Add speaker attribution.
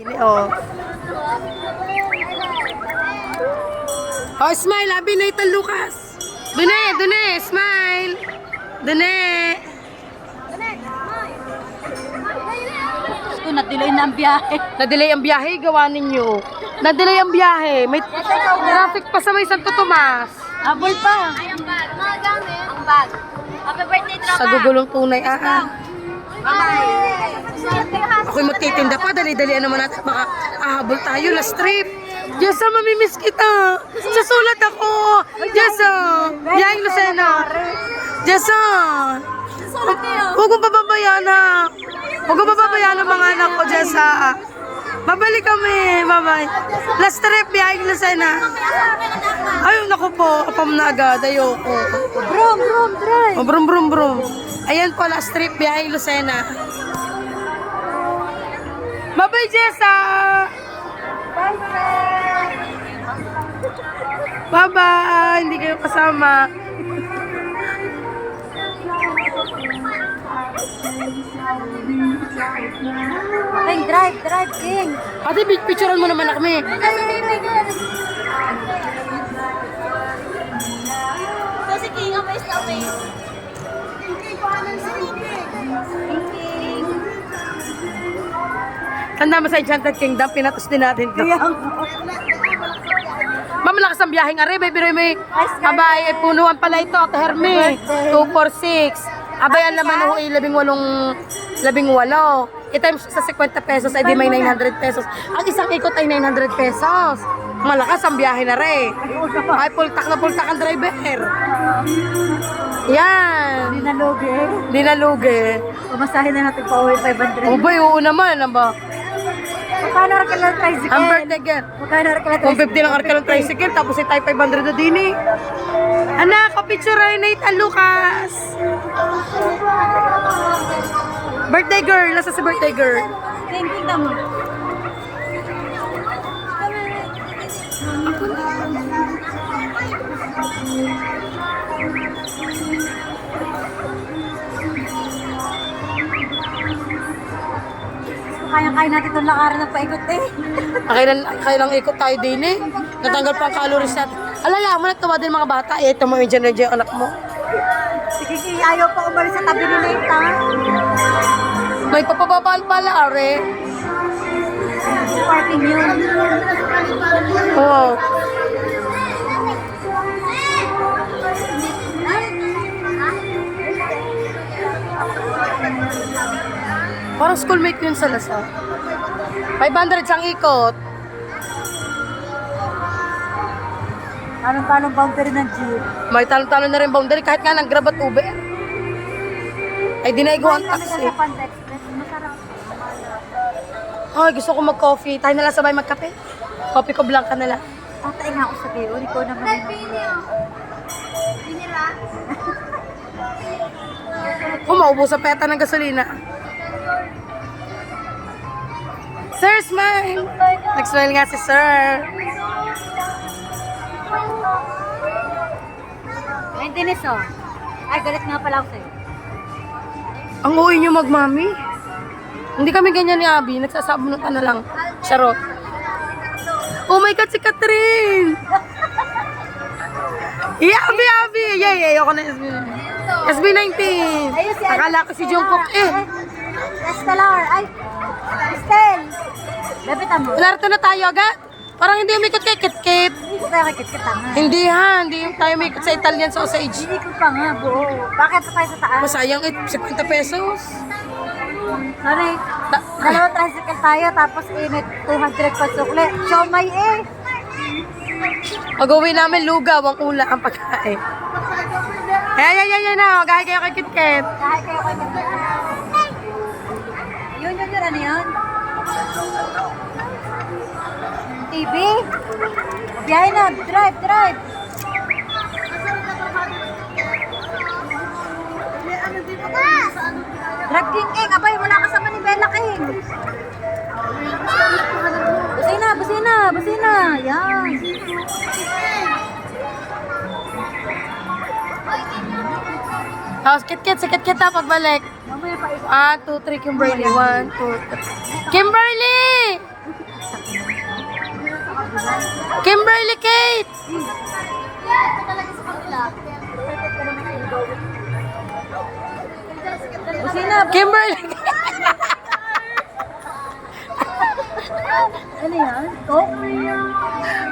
Speaker 1: Oh. Oh, smile. Abi Nathan Lucas. Dune, smile. Dune.
Speaker 2: Na-delay na ang biyahe.
Speaker 1: Na-delay ang biyahe, gawa ninyo. Na-delay ang biyahe. May traffic pa sa may Santo Tomas.
Speaker 2: Habol pa. Ay, ang bag. Mga gamit. Ang bag. Happy birthday, tropa.
Speaker 1: Sa gugulong tunay.
Speaker 2: Bye-bye.
Speaker 1: Ako'y magtitinda pa. Dali-dalian naman natin. Baka ahabol tayo. Last trip. Jessa, mamimiss kita. Sasulat ako. Jessa. Biyahing Lucena. Jessa. Huwag mong pababayaan na. Huwag mong pababayaan ang mga anak ko, Jessa. Babalik kami. Bye-bye. Last trip, biyahing Lucena. Ay, naku po. Apam na agad. Ayoko.
Speaker 2: Brum, drive.
Speaker 1: Oh, brum. Ayan po, last trip, biyahing Lucena. Bye-bye, Jessa. Bye-bye. Hindi kayo kasama.
Speaker 2: King, drive, King.
Speaker 1: Ate, picturean mo naman kami.
Speaker 2: Kasi King, ang best na best.
Speaker 1: Tanda mo sa Enchanted Kingdom, pinatos din natin to. Mamalakas ang biyaheng are, may abay, punuan pala ito, at Herme, 246. Abay, ang laman ho, 18. I-times sa 50 pesos, ay di may 900 pesos. Ang isang ikot ay 900 pesos. Malakas ang biyahe na re. Ay, pultak ang driver. Yan.
Speaker 2: Di nalugi.
Speaker 1: Di nalugi.
Speaker 2: Pumasahin na natin pa uwi 500.
Speaker 1: O ba, oo naman, ano ba?
Speaker 2: Magkano arka lang tricycle?
Speaker 1: Ang birthday girl.
Speaker 2: Magkano arka lang
Speaker 1: Kung
Speaker 2: tricycle?
Speaker 1: 50 lang arka ng tricycle, tapos ay tayo 500 na din eh. Anak, kapicture ay Nathan Lucas. Birthday girl, nasa si birthday girl.
Speaker 2: King, tingnan mo. Kaya natin itong lakaran ng paikot eh.
Speaker 1: Kailang ikot tayo din eh. Natanggal pa ang calories natin. Alala mo, nagtawa din mga bata. Eh, ito mo yung dyan anak mo.
Speaker 2: Sige, King, ayaw pa umalis sa tabi ni Nathan.
Speaker 1: May papababal pala, are.
Speaker 2: Parking yun.
Speaker 1: Oo. Parang schoolmate ko yun sa Lasal. 500 siyang ikot.
Speaker 2: Anong boundary ng jeep?
Speaker 1: May talon-talon na rin boundary kahit nga nag-grab at Uber. Ay, dinaigo ang taxi.
Speaker 2: Masarap.
Speaker 1: Ay, gusto ko mag-coffee. Tayo na lang sabay magkape. Coffee ko blanca na lang.
Speaker 2: Tatay nga ako sa biyo. Ikaw naman.
Speaker 1: Maubos ang peta ng gasolina. Sir, smile! Nag-smile nga si Sir.
Speaker 2: Maintenance oh. Ay, galit nga pala ako sa'yo.
Speaker 1: Ang uwi niyo magmami. Hindi kami ganyan ni Abby. Nagsasabunutan na lang. Charot. Oh my God, si Catherine! Abby! Yay! Ako na SB. SB19.
Speaker 2: Ayun si
Speaker 1: Akala ko si Jungkook eh.
Speaker 2: Estelar. Ay, Estel. Lapitan mo.
Speaker 1: Larto na tayo agad. Parang hindi umikot kay Kit-Kit.
Speaker 2: Hindi ko tayo kikita nga.
Speaker 1: Hindi Hindi tayo umikot sa Italian sausage.
Speaker 2: Hindi ko pa nga, buo. Bakit pa tayo sa taas?
Speaker 1: Masayang 50 pesos.
Speaker 2: Sorry. Dalawa tricycle tayo, tapos may 200 pa sukle. Siomay eh.
Speaker 1: Pag-uwi namin, lugaw ang ula ang pagkain. Ay na. Magahay kayo kay Kit-Kit.
Speaker 2: Kahit kayo kayo yun, ano yun? TV? Biyahe na, drive. Drive King, abay, wala kasama ni Bella King. Busina. Yan.
Speaker 1: Tapos Kit-Kit na pagbalik.
Speaker 2: Mamaya pa
Speaker 1: 1, 2, 3, Kimberly. 1, 2, 3. Kimberly! Kimberly Kate!
Speaker 2: Ito talaga sa kanila. Busina.
Speaker 1: Kimberly Kate!
Speaker 2: Ano yan? Coke?